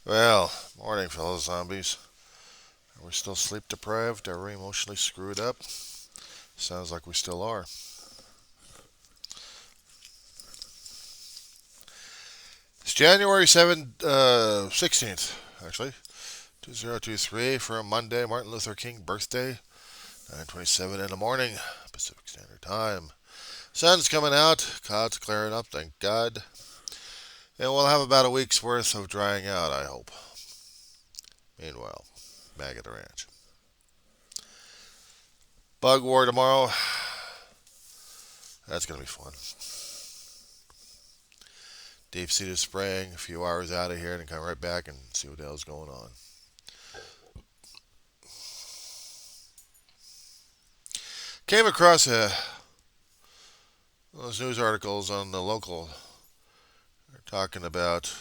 Well, morning, fellow zombies. Are we still sleep deprived? Are we emotionally screwed up? Sounds like we still are. It's January 16th, actually. 2023 for a Monday, Martin Luther King birthday. 9:27 in the morning, Pacific Standard Time. Sun's coming out, clouds clearing up, thank God. And we'll have about a week's worth of drying out, I hope. Meanwhile, back at the ranch. Bug war tomorrow. That's going to be fun. Deep sea to spraying, a few hours out of here, and come right back and see what the hell's going on. Came across those news articles on the local. They're talking about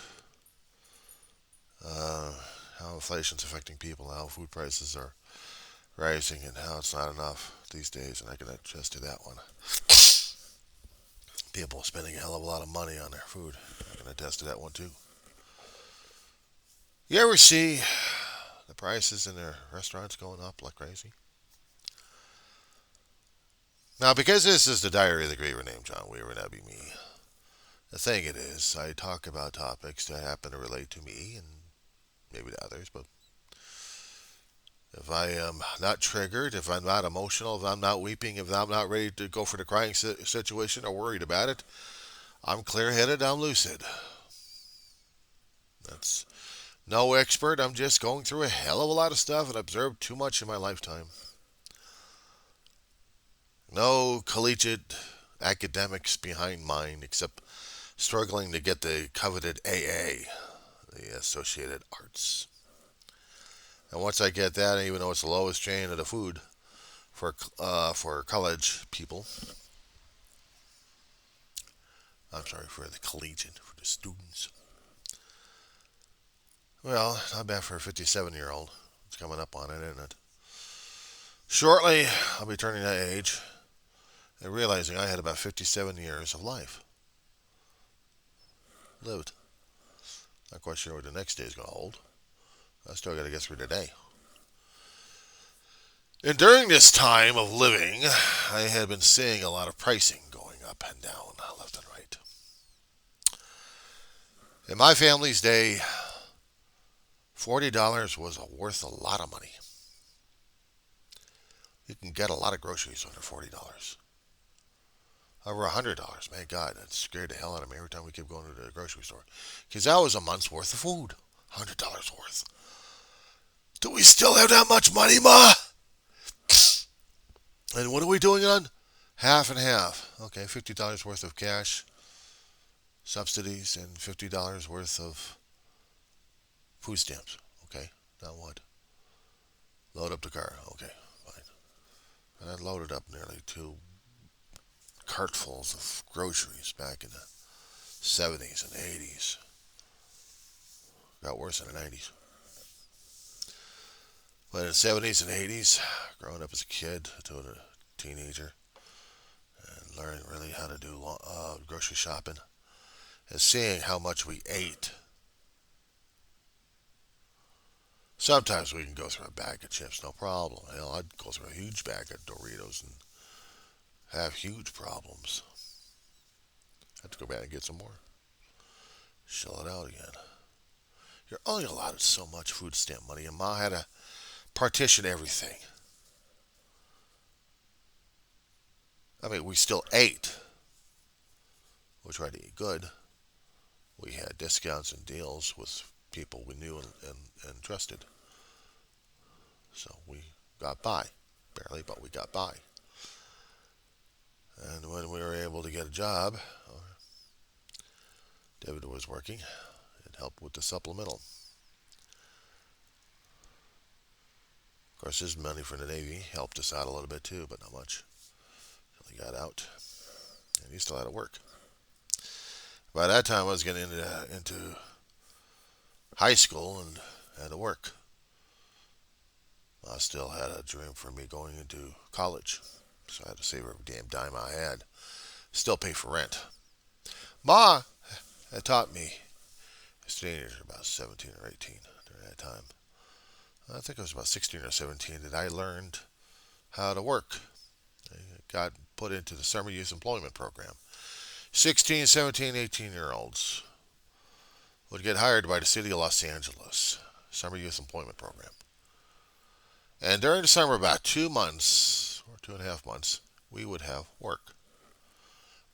uh, how inflation's affecting people, how food prices are rising, and how it's not enough these days. And I can attest to that one. People spending a hell of a lot of money on their food. I can attest to that one too. You ever see the prices in their restaurants going up like crazy? Now, because this is the Diary of the Griever named John Weaver, that'd be me. The thing it is, I talk about topics that happen to relate to me and maybe to others, but if I am not triggered, if I'm not emotional, if I'm not weeping, if I'm not ready to go for the crying situation or worried about it, I'm clear headed, I'm lucid. That's no expert, I'm just going through a hell of a lot of stuff and observed too much in my lifetime. No collegiate academics behind mine except struggling to get the coveted AA, the Associated Arts. And once I get that, even though it's the lowest chain of the food for college people, I'm sorry, for the collegiate, for the students. Well, not bad for a 57-year-old. It's coming up on it, isn't it? Shortly, I'll be turning that age and realizing I had about 57 years of life lived. Not quite sure what the next day is going to hold. I still got to get through today. And during this time of living, I had been seeing a lot of pricing going up and down, left and right. In my family's day, $40 was worth a lot of money. You can get a lot of groceries under $40. Over $100, man, God, that scared the hell out of me every time we kept going to the grocery store. Because that was a month's worth of food. $100 worth. Do we still have that much money, Ma? And what are we doing on? Half and half. Okay, $50 worth of cash, subsidies, and $50 worth of food stamps. Okay, now what? Load up the car. Okay, fine. And I loaded up nearly 2 cartfuls of groceries back in the 70s and 80s. Got worse in the 90s. But in the 70s and 80s, growing up as a kid to a teenager and learning really how to do grocery shopping and seeing how much we ate. Sometimes we can go through a bag of chips, no problem. Hell, I'd go through a huge bag of Doritos and have huge problems. I have to go back and get some more. Shell it out again. You're only allotted so much food stamp money, and Ma had to partition everything. I mean, we still ate. We tried to eat good. We had discounts and deals with people we knew and trusted. So we got by. Barely, but we got by. And when we were able to get a job, David was working. It helped with the supplemental. Of course, his money from the Navy helped us out a little bit too, but not much. He got out, and he still had to work. By that time, I was getting into high school and had to work. I still had a dream for me going into college, so I had to save every damn dime I had. Still pay for rent. Ma had taught me was a teenager, about 17 or 18 during that time. I think I was about 16 or 17 that I learned how to work. I got put into the Summer Youth Employment Program. 16, 17, 18-year-olds would get hired by the city of Los Angeles, Summer Youth Employment Program. And during the summer, about 2 months or 2.5 months, we would have work.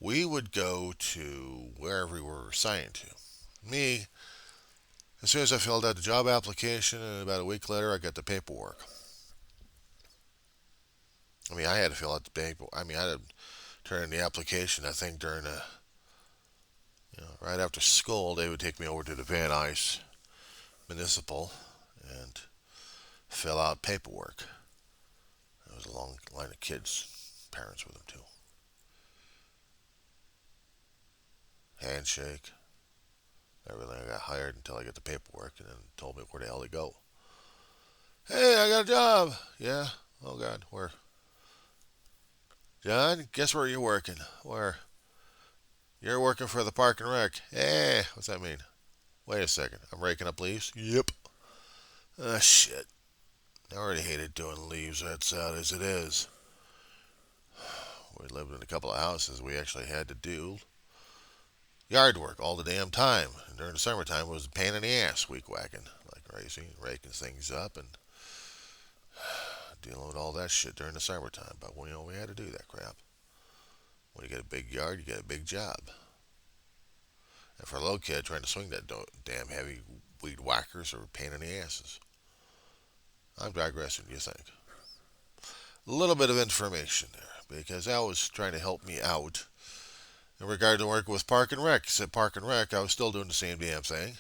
We would go to wherever we were assigned to. Me, as soon as I filled out the job application, and about a week later, I got the paperwork. I had to fill out the paper. I had to turn in the application. I think during right after school, they would take me over to the Van Nuys Municipal and fill out paperwork. There was a long line of kids, parents with them too. Handshake, everything. I got hired until I got the paperwork, and then told me where the hell to go. Hey, I got a job. Yeah. Oh God, where? John, guess where you're working? Where? You're working for the Park and Rec. Hey, what's that mean? Wait a second. I'm raking up leaves? Yep. Ah, shit. I already hated doing leaves. That's out as it is. We lived in a couple of houses. We actually had to do yard work all the damn time. And during the summertime, it was a pain in the ass weed whacking, like raking things up and dealing with all that shit during the summertime. But we had to do that crap. When you get a big yard, you get a big job. And for a little kid, trying to swing that damn heavy weed whackers are a pain in the asses. I'm digressing, you think? A little bit of information there, because that was trying to help me out in regard to working with Park and Rec. At Park and Rec, I was still doing the same damn thing.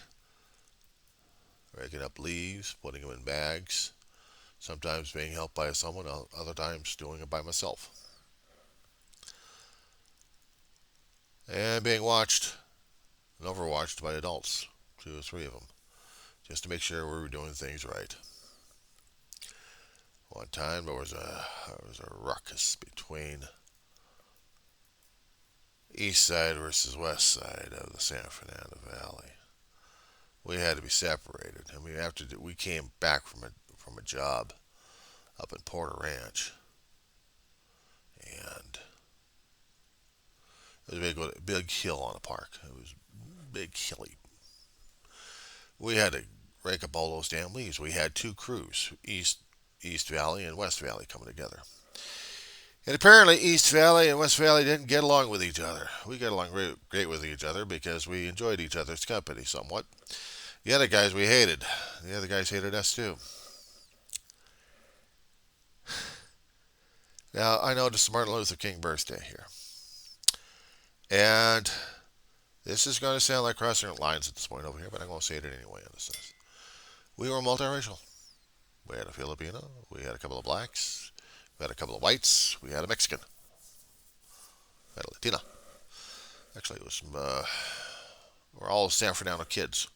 Raking up leaves, putting them in bags, sometimes being helped by someone, other times doing it by myself. And being watched and overwatched by adults, 2 or 3 of them, just to make sure we were doing things right. One time there was a ruckus between east side versus west side of the San Fernando Valley. We had to be separated. After we came back from a job up in Porter Ranch, and it was a big hill on the park. It was big hilly. We had to rake up all those damn leaves. We had 2 crews, East Valley and West Valley, coming together. And apparently East Valley and West Valley didn't get along with each other. We got along great with each other because we enjoyed each other's company somewhat. The other guys we hated. The other guys hated us too. Now, I know this is Martin Luther King birthday here. And this is going to sound like crossing lines at this point over here, but I'm going to say it anyway in a sense. We were multiracial. We had a Filipino. We had a couple of blacks. We had a couple of whites. We had a Mexican. We had a Latina. Actually, it was we're all San Fernando kids.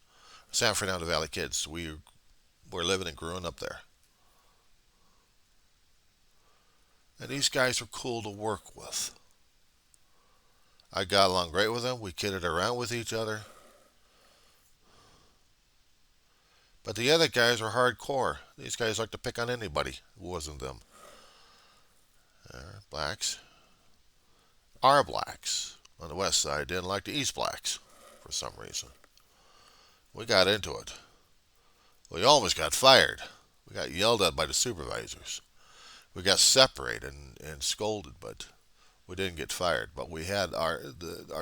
San Fernando Valley kids. We were living and growing up there. And these guys were cool to work with. I got along great with them. We kidded around with each other. But the other guys were hardcore. These guys like to pick on anybody who wasn't them. Blacks. Our blacks on the west side didn't like the east blacks for some reason. We got into it. We almost got fired. We got yelled at by the supervisors. We got separated and scolded, but we didn't get fired. But we had our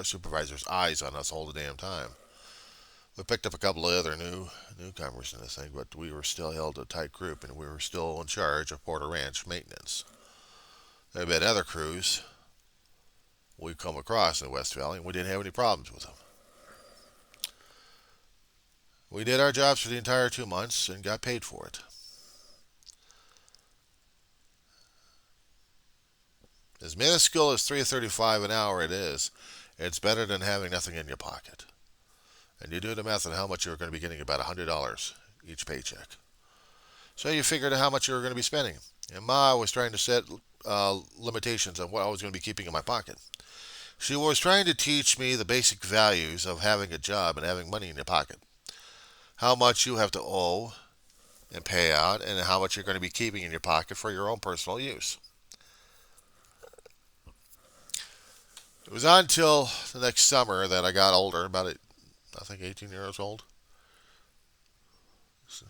supervisor's eyes on us all the damn time. We picked up a couple of other newcomers in this thing, but we were still held a tight group, and we were still in charge of Porter Ranch maintenance. There had been other crews we'd come across in the West Valley, and we didn't have any problems with them. We did our jobs for the entire 2 months and got paid for it. As minuscule as $3.35 an hour it is, it's better than having nothing in your pocket. And you do the math on how much you're going to be getting, about $100 each paycheck. So you figured out how much you were going to be spending. And Ma was trying to set limitations on what I was going to be keeping in my pocket. She was trying to teach me the basic values of having a job and having money in your pocket. how much you have to owe and pay out, and how much you're going to be keeping in your pocket for your own personal use. It was not until the next summer that I got older, about I think 18 years old. So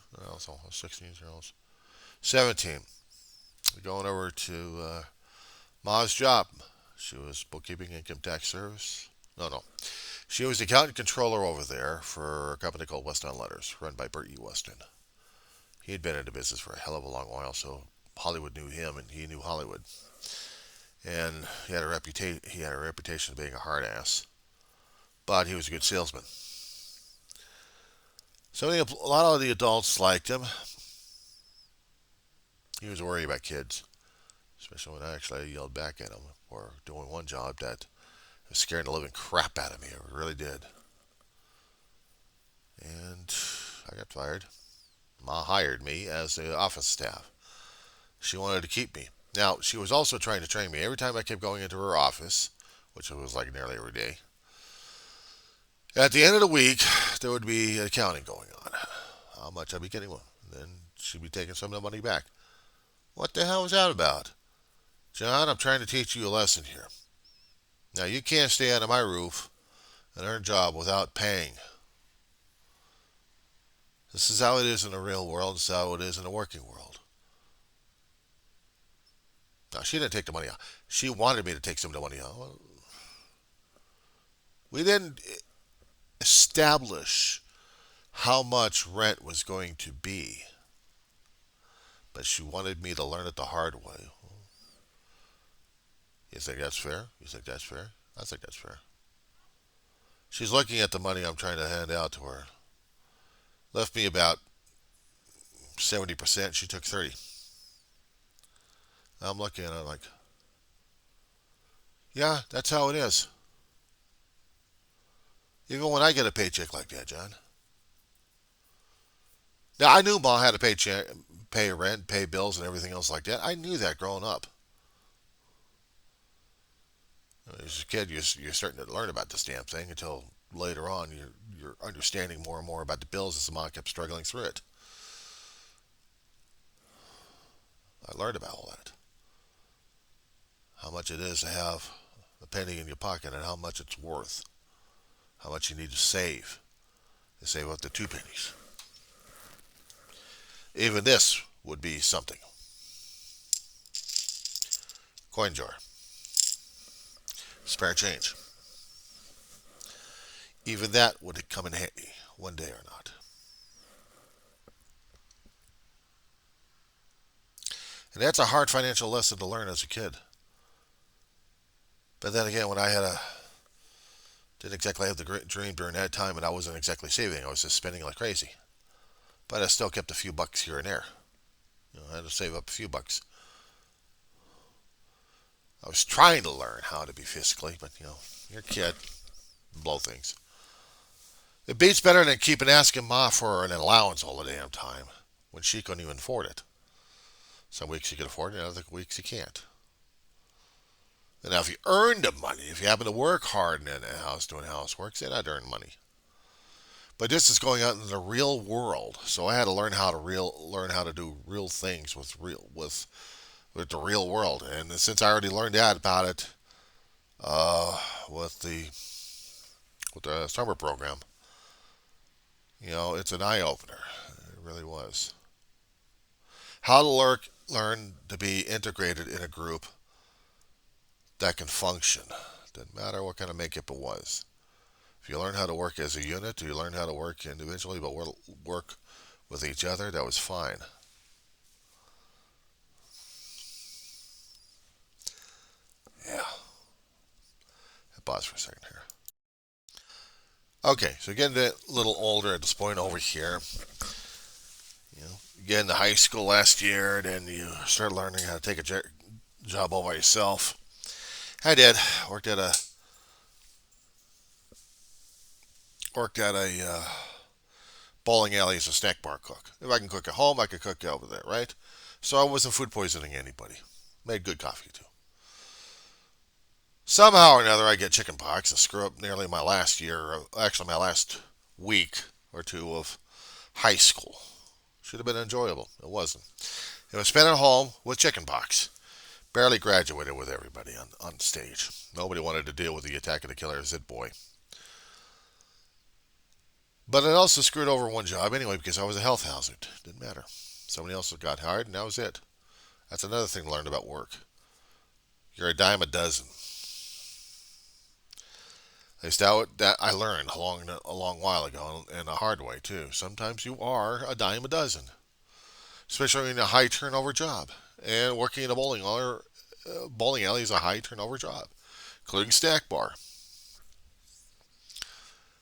16 years old. 17. Going over to Ma's job. She was bookkeeping income tax service. No. She was the accountant controller over there for a company called Weston Letters, run by Bert E. Weston. He had been in the business for a hell of a long while, so Hollywood knew him and he knew Hollywood. And he had a reputation of being a hard ass, but he was a good salesman. So a lot of the adults liked him. He was worried about kids, especially when I actually yelled back at him for doing one job that was scaring the living crap out of me. It really did. And I got fired. Ma hired me as the office staff. She wanted to keep me. Now, she was also trying to train me. Every time I kept going into her office, which was like nearly every day, at the end of the week, there would be accounting going on. How much I'd be getting. Then she'd be taking some of the money back. What the hell was that about? John, I'm trying to teach you a lesson here. Now, you can't stay under my roof and earn a job without paying. This is how it is in the real world. This is how it is in the working world. Now, she didn't take the money out. She wanted me to take some of the money out. We didn't establish how much rent was going to be, but she wanted me to learn it the hard way. You think that's fair? You think that's fair? I think that's fair. She's looking at the money I'm trying to hand out to her. Left me about 70%. She took 30. I'm looking at her like, yeah, that's how it is. Even when I get a paycheck like that, John. Now, I knew Ma had to pay rent, pay bills, and everything else like that. I knew that growing up. As a kid, you're starting to learn about this damn thing until later on you're understanding more and more about the bills as the Ma kept struggling through it. I learned about all that. How much it is to have a penny in your pocket and how much it's worth. How much you need to save. To save up to 2 pennies. Even this would be something. Coin jar. Spare change. Even that would come in handy one day or not. And that's a hard financial lesson to learn as a kid. But then again, when didn't exactly have the great dream during that time, and I wasn't exactly saving, I was just spending like crazy. But I still kept a few bucks here and there. I had to save up a few bucks. I was trying to learn how to be fiscally, but you're a kid, blow things. It beats better than keeping asking Ma for an allowance all the damn time when she couldn't even afford it. Some weeks you can afford it, and other weeks you can't. And now if you earn the money, if you happen to work hard in the house doing housework, then I'd earn money. But this is going out in the real world, so I had to learn how to do real things with the real world. And since I already learned that about it with the summer program, it's an eye opener. It really was. How to learn to be integrated in a group that can function. Doesn't matter what kind of makeup it was. If you learn how to work as a unit, or you learn how to work individually, but work with each other, that was fine. Yeah. Pause for a second here. Okay, so getting a little older at this point over here. You get into high school last year, then you start learning how to take a job all by yourself. I did. Worked at a bowling alley as a snack bar cook. If I can cook at home, I could cook over there, right? So I wasn't food poisoning anybody. Made good coffee too. Somehow or another, I get chicken pox and screw up nearly my last year, actually my last week or two of high school. Should have been enjoyable. It wasn't. It was spent at home with chickenpox. Barely graduated with everybody on stage. Nobody wanted to deal with the Attack of the Killer Zit Boy. But it also screwed over one job anyway because I was a health hazard. Didn't matter. Somebody else got hired, and that was it. That's another thing to learn about work. You're a dime a dozen. At least that I learned a long while ago, and a hard way too. Sometimes you are a dime a dozen, especially in a high turnover job. And working in a bowling alley is a high turnover job, including snack bar.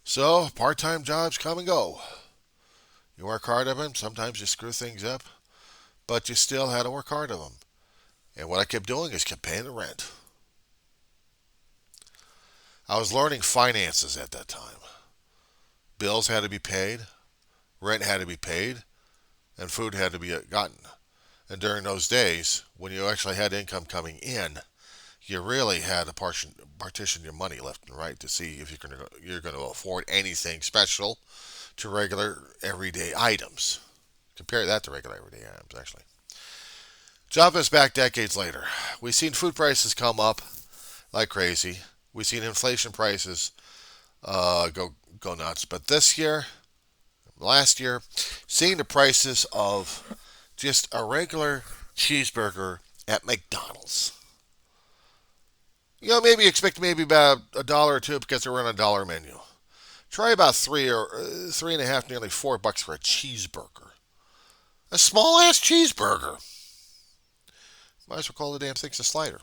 So part-time jobs come and go. You work hard at them. Sometimes you screw things up, but you still had to work hard at them. And what I kept doing is kept paying the rent. I was learning finances at that time. Bills had to be paid, rent had to be paid, and food had to be gotten. And during those days, when you actually had income coming in, you really had to partition your money left and right to see if you're going to afford anything special to regular everyday items. Compare that to regular everyday items, actually. Job is back decades later. We've seen food prices come up like crazy. We've seen inflation prices go nuts. But this year, last year, seeing the prices of just a regular cheeseburger at McDonald's. Maybe expect maybe about a dollar or two because they're on a dollar menu. Try about three and a half, nearly $4 for a cheeseburger. A small ass cheeseburger. Might as well call the damn thing a slider.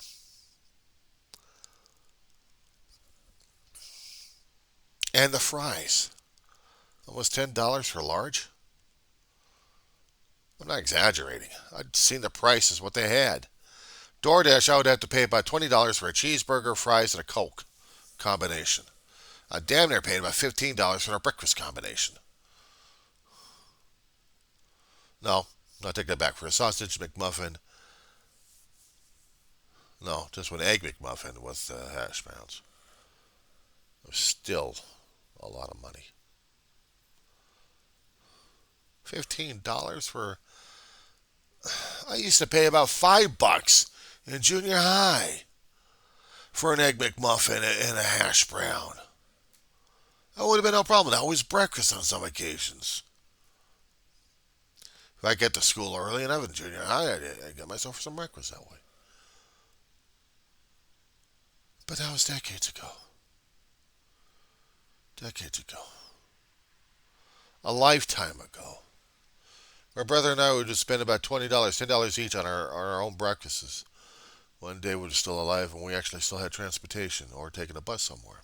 And the fries. Almost $10 for large. I'm not exaggerating. I'd seen the prices, what they had. DoorDash, I would have to pay about $20 for a cheeseburger, fries, and a Coke combination. I damn near paid about $15 for a breakfast combination. No, I'll take that back. For a sausage McMuffin, no, just an egg McMuffin with hash browns. It was still a lot of money. $15 for... I used to pay about $5 in junior high for an egg McMuffin and a hash brown. That would have been no problem. That was breakfast on some occasions. If I get to school early and I was in junior high, I'd get myself some breakfast that way. But that was decades ago. Decades ago. A lifetime ago. My brother and I would just spend about $20, $10 each on our own breakfasts. One day we were still alive and we actually still had transportation or taking a bus somewhere.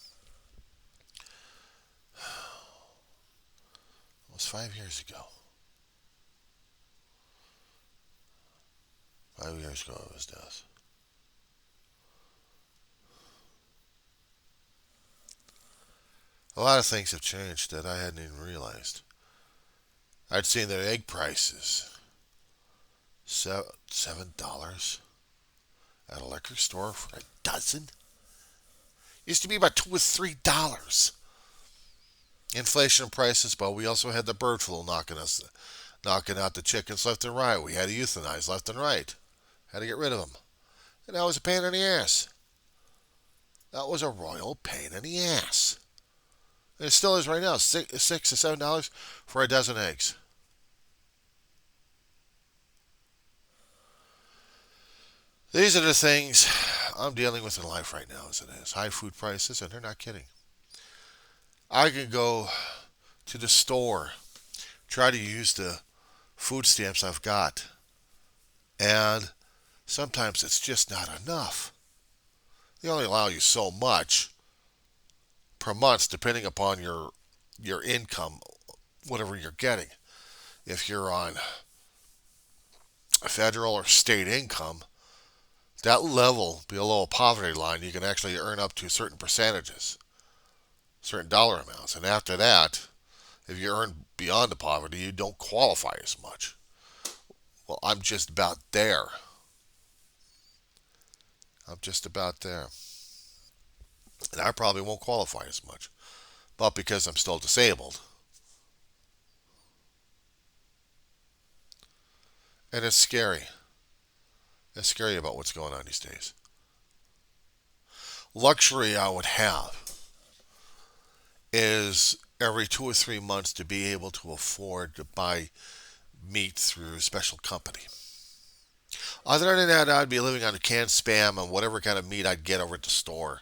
It was 5 years ago. 5 years ago of his death. A lot of things have changed that I hadn't even realized. I'd seen their egg prices. $7 at a liquor store for a dozen. Used to be about $2 or $3. Inflation prices, but we also had the bird flu knocking out the chickens left and right. We had to euthanize left and right. Had to get rid of them. And that was a pain in the ass. That was a royal pain in the ass. And it still is right now. $6 to $7 for a dozen eggs. These are the things I'm dealing with in life right now as it is. High food prices, and they're not kidding. I can go to the store, try to use the food stamps I've got, and sometimes it's just not enough. They only allow you so much per month depending upon your income, whatever you're getting. If you're on federal or state income, that level below a poverty line, you can actually earn up to certain percentages, certain dollar amounts. And after that, if you earn beyond the poverty, you don't qualify as much. Well, I'm just about there. I'm just about there. And I probably won't qualify as much. But because I'm still disabled, And it's scary. It's scary about what's going on these days. Luxury I would have is every 2 or 3 months to be able to afford to buy meat through a special company. Other than that, I'd be living on canned spam and whatever kind of meat I'd get over at the store.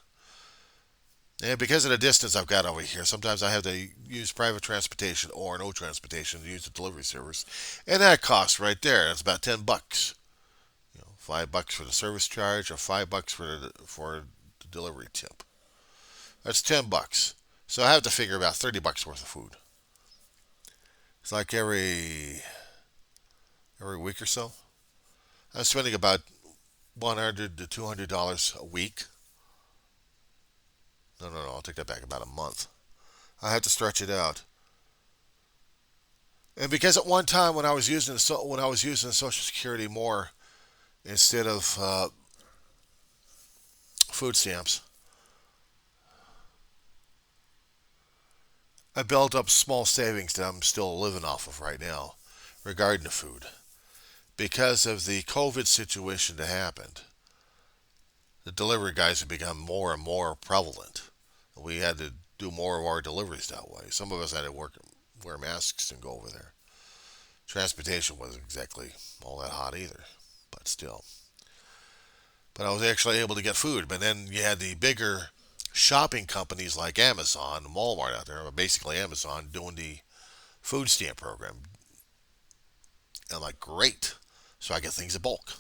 And because of the distance I've got over here, sometimes I have to use private transportation or no transportation to use the delivery service, and that costs right there. That's about $10. $5 for the service charge or $5 for the delivery tip. That's $10. So I have to figure about $30 worth of food. It's like every week or so. I'm spending about $100 to $200 a week. No, no, no. I'll take that back. About a month. I have to stretch it out. And because at one time when I was using Social Security more instead of food stamps, I built up small savings that I'm still living off of right now regarding the food. Because of the COVID situation that happened, the delivery guys have become more and more prevalent. We had to do more of our deliveries that way. Some of us had to wear masks and go over there. Transportation wasn't exactly all that hot either, but still. But I was actually able to get food. But then you had the bigger shopping companies like Amazon and Walmart out there, basically Amazon, doing the food stamp program. And I'm like, great. So I get things in bulk.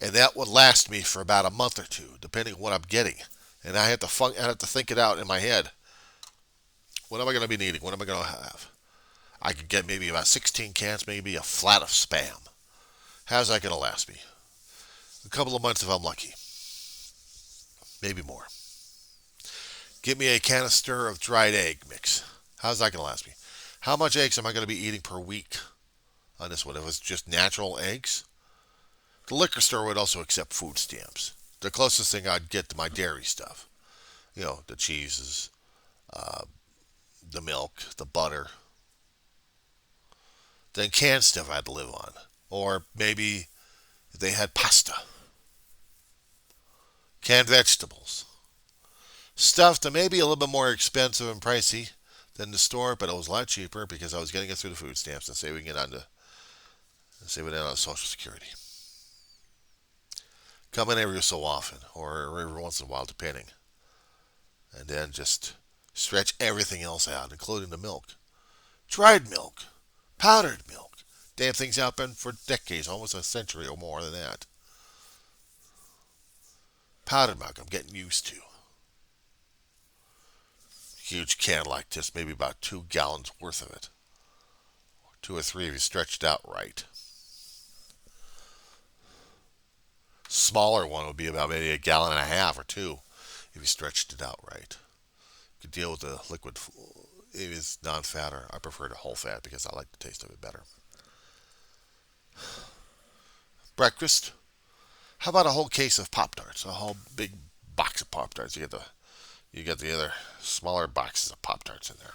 And that would last me for about a month or two, depending on what I'm getting. And I have to think it out in my head. What am I going to be needing? What am I going to have? I could get maybe about 16 cans, maybe a flat of Spam. How's that going to last me? A couple of months if I'm lucky. Maybe more. Get me a canister of dried egg mix. How's that going to last me? How much eggs am I going to be eating per week on this one? If it's just natural eggs? The liquor store would also accept food stamps. The closest thing I'd get to my dairy stuff. The cheeses, uh, the milk, the butter. Then canned stuff I had to live on. Or maybe they had pasta. Canned vegetables. Stuff that may be a little bit more expensive and pricey than the store, but it was a lot cheaper because I was getting it through the food stamps and saving it on Social Security. Come in every so often, or every once in a while, depending. And then just stretch everything else out, including the milk. Dried milk, powdered milk. Damn things out been for decades, almost a century or more than that. Powdered milk, I'm getting used to. Huge can like this, maybe about 2 gallons worth of it. 2 or 3 if you stretched out right. Smaller one would be about maybe a gallon and a half or two if you stretched it out right. You could deal with the liquid if it's non-fat, or I prefer the whole fat because I like the taste of it better. Breakfast. How about a whole case of Pop Tarts? A whole big box of Pop Tarts. You get the other smaller boxes of Pop Tarts in there.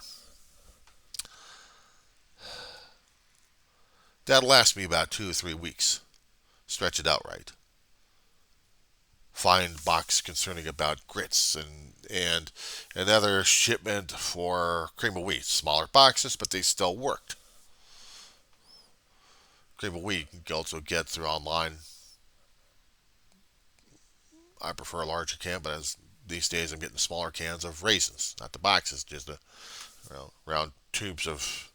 That'll last me about 2 or 3 weeks. Stretch it out right. Find box concerning about grits and another shipment for cream of wheat. Smaller boxes, but they still worked. Cream of wheat you can also get through online. I prefer a larger can, but these days I'm getting smaller cans of raisins, not the boxes, just the round tubes of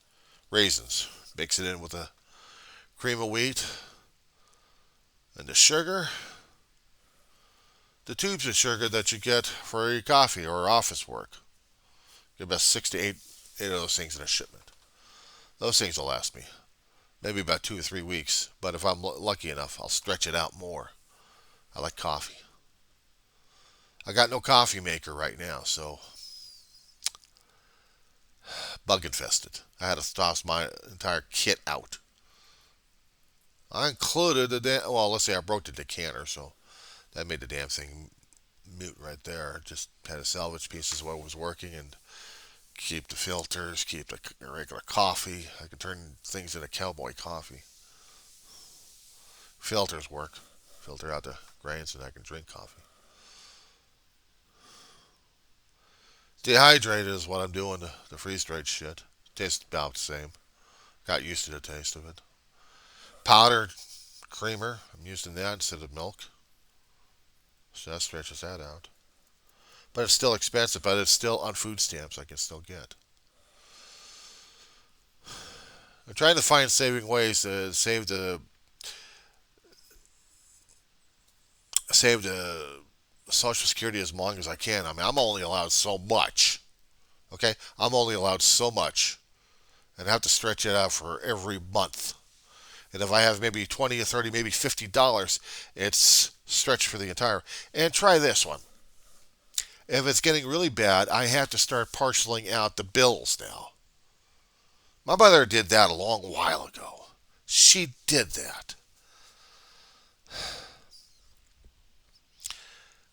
raisins. Mix it in with the cream of wheat and the sugar. The tubes of sugar that you get for your coffee or office work. Get about 6 to 8 of those things in a shipment. Those things will last me maybe about 2 or 3 weeks, but if I'm lucky enough, I'll stretch it out more. I like coffee. I got no coffee maker right now, so bug infested. I had to toss my entire kit out. I included let's say I broke the decanter, so that made the damn thing mute right there. Just had to salvage pieces while it was working and keep the filters, keep the regular coffee. I could turn things into cowboy coffee. Filters work. Filter out the grains and I can drink coffee. Dehydrated is what I'm doing. The freeze dried shit. Tastes about the same. Got used to the taste of it. Powdered creamer. I'm using that instead of milk. So that stretches that out. But it's still expensive, but it's still on food stamps I can still get. I'm trying to find saving ways to save the Social Security as long as I can. I mean, I'm only allowed so much. Okay, I'm only allowed so much, and I have to stretch it out for every month. And if I have maybe 20 or 30, maybe $50, it's stretched for the entire. And try this one. If it's getting really bad, I have to start parceling out the bills now. My mother did that a long while ago. She did that.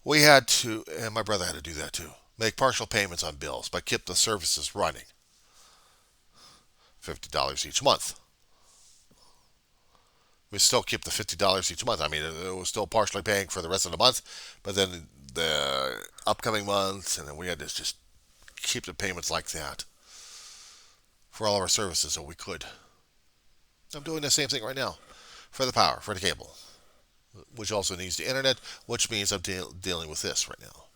We had to, and my brother had to do that too, make partial payments on bills, but keep the services running. $50 each month. We still keep the $50 each month. I mean, it was still partially paying for the rest of the month, but then the upcoming months, and then we had to just keep the payments like that for all of our services so we could. I'm doing the same thing right now for the power, for the cable, which also needs the internet, which means I'm dealing with this right now.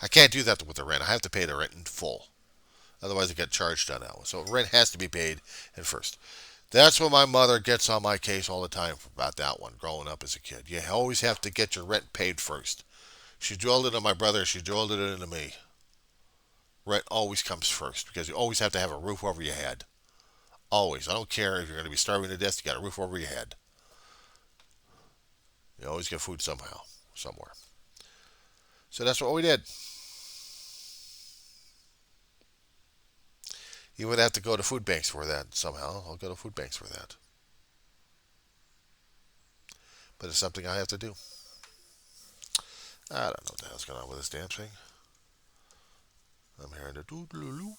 I can't do that with the rent. I have to pay the rent in full. Otherwise, I get charged on that one. So rent has to be paid in first. That's what my mother gets on my case all the time about that one, growing up as a kid. You always have to get your rent paid first. She drilled it into my brother. She drilled it into me. Rent always comes first because you always have to have a roof over your head. Always. I don't care if you're going to be starving to death. You got a roof over your head. You always get food somehow, somewhere. So that's what we did. You would have to go to food banks for that somehow. I'll go to food banks for that. But it's something I have to do. I don't know what the hell's going on with this damn thing. I'm hearing the doo-doo-doo.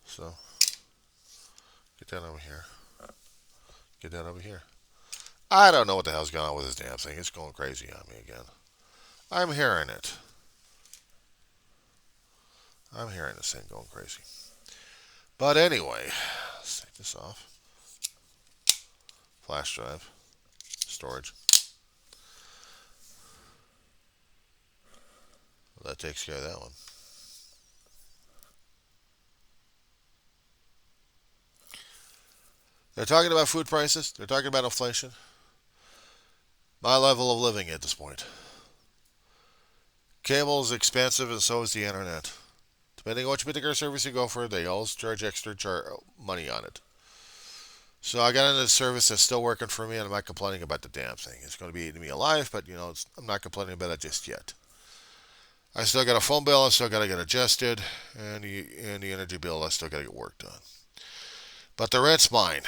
So, get that over here. Get that over here. I don't know what the hell's going on with this damn thing. It's going crazy on me again. I'm hearing it. I'm hearing this thing going crazy. But anyway, let's take this off. Flash drive. Storage. Well, that takes care of that one. They're talking about food prices. They're talking about inflation. My level of living at this point. Cable is expensive and so is the internet. Depending on which particular service you go for, they always charge extra money on it. So I got into a service that's still working for me, and I'm not complaining about the damn thing. It's going to be eating me alive, but I'm not complaining about it just yet. I still got a phone bill. I still got to get adjusted, and the energy bill I still got to get worked on. But the rent's mine.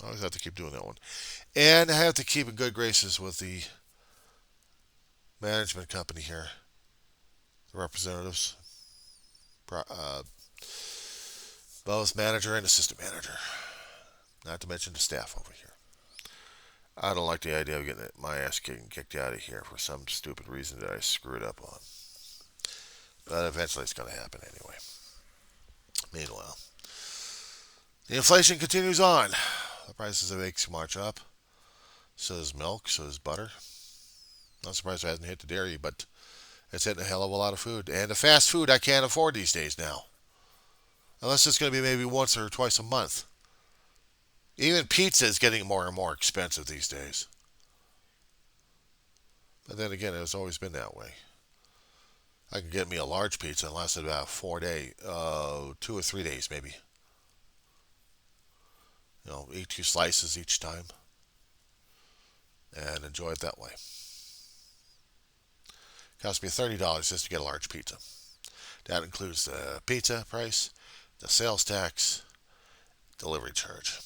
I always have to keep doing that one, and I have to keep in good graces with the management company here, the representatives, both manager and assistant manager. Not to mention the staff over here. I don't like the idea of getting my ass kicked out of here for some stupid reason that I screwed up on. But eventually it's going to happen anyway. Meanwhile, the inflation continues on. The prices of eggs march up. So does milk. So does butter. Not surprised it hasn't hit the dairy, but it's hitting a hell of a lot of food. And the fast food I can't afford these days now. Unless it's going to be maybe once or twice a month. Even pizza is getting more and more expensive these days. But then again, it's always been that way. I can get me a large pizza and last about 4 days, 2 or 3 days maybe. Eat 2 slices each time and enjoy it that way. Cost me $30 just to get a large pizza. That includes the pizza price, the sales tax, delivery charge.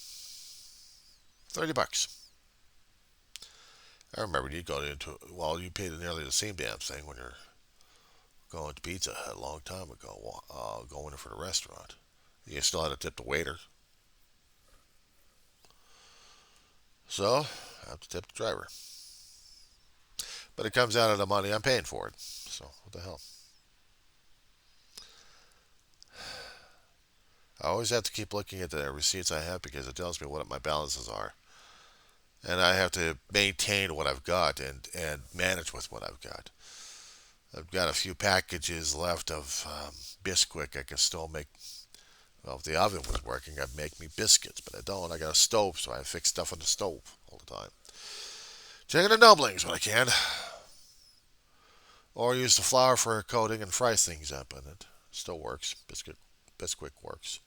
$30. I remember you go into you paid nearly the same damn thing when you're going to Pizza Hut a long time ago, going in for the restaurant. You still had to tip the waiter. So I have to tip the driver. But it comes out of the money I'm paying for it. So what the hell? I always have to keep looking at the receipts I have because it tells me what my balances are. And I have to maintain what I've got and manage with what I've got. I've got a few packages left of Bisquick I can still make. Well, if the oven was working, I'd make me biscuits, but I don't. I got a stove, so I fix stuff on the stove all the time. Chicken and dumplings when I can. Or use the flour for a coating and fry things up, and it still works. Bisquick works.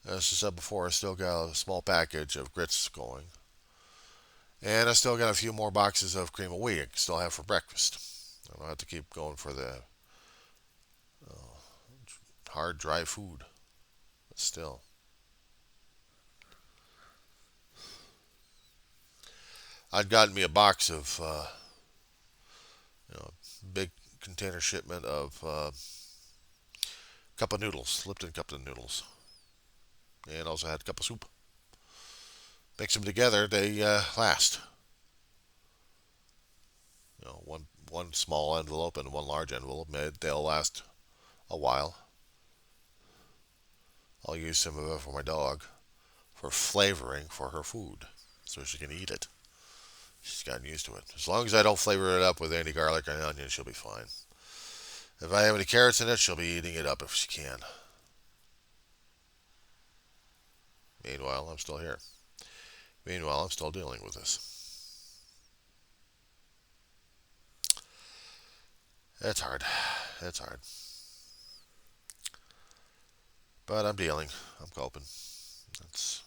As I said before, I still got a small package of grits going. And I still got a few more boxes of cream of wheat I still have for breakfast. I don't have to keep going for the hard, dry food. But still. I'd gotten me a box of, big container shipment of cup of noodles, Lipton cup of noodles. And also had a cup of soup. Mix them together, they last. One small envelope and one large envelope, they'll last a while. I'll use some of it for my dog for flavoring for her food so she can eat it. She's gotten used to it. As long as I don't flavor it up with any garlic or onion, she'll be fine. If I have any carrots in it, she'll be eating it up if she can. Meanwhile, I'm still here. Meanwhile, I'm still dealing with this. It's hard. It's hard. But I'm dealing. I'm coping. It's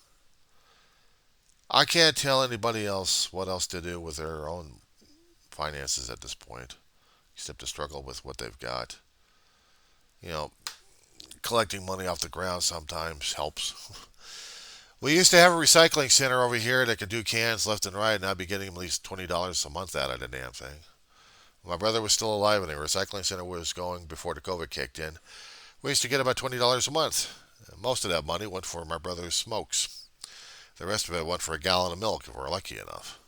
I can't tell anybody else what else to do with their own finances at this point, except to struggle with what they've got. You know, collecting money off the ground sometimes helps. We used to have a recycling center over here that could do cans left and right, and I'd be getting at least $20 a month out of the damn thing. My brother was still alive and the recycling center was going before the COVID kicked in. We used to get about $20 a month. Most of that money went for my brother's smokes. The rest of it went for a gallon of milk if we're lucky enough.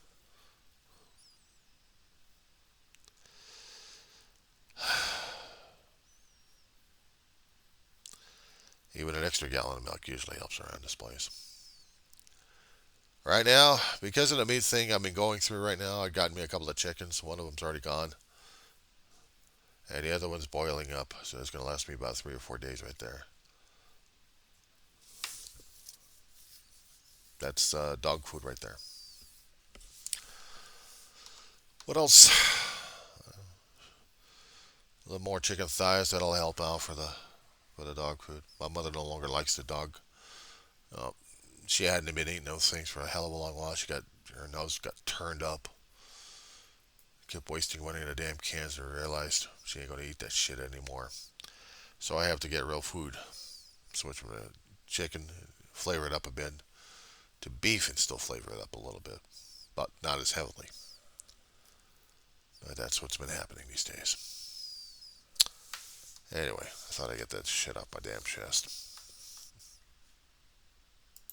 Even an extra gallon of milk usually helps around this place. Right now, because of the meat thing I've been going through right now, I got me a couple of chickens. One of them's already gone. And the other one's boiling up. So it's going to last me about 3 or 4 days right there. That's dog food right there. What else? A little more chicken thighs. That'll help out for the dog food. My mother no longer likes the dog. Uh, she hadn't been eating those things for a hell of a long while. Her nose got turned up. Kept wasting money in the damn cans and realized she ain't gonna eat that shit anymore. So I have to get real food. Switch from the chicken, flavor it up a bit, to beef and still flavor it up a little bit, but not as heavily. But that's what's been happening these days. Anyway, I thought I'd get that shit off my damn chest.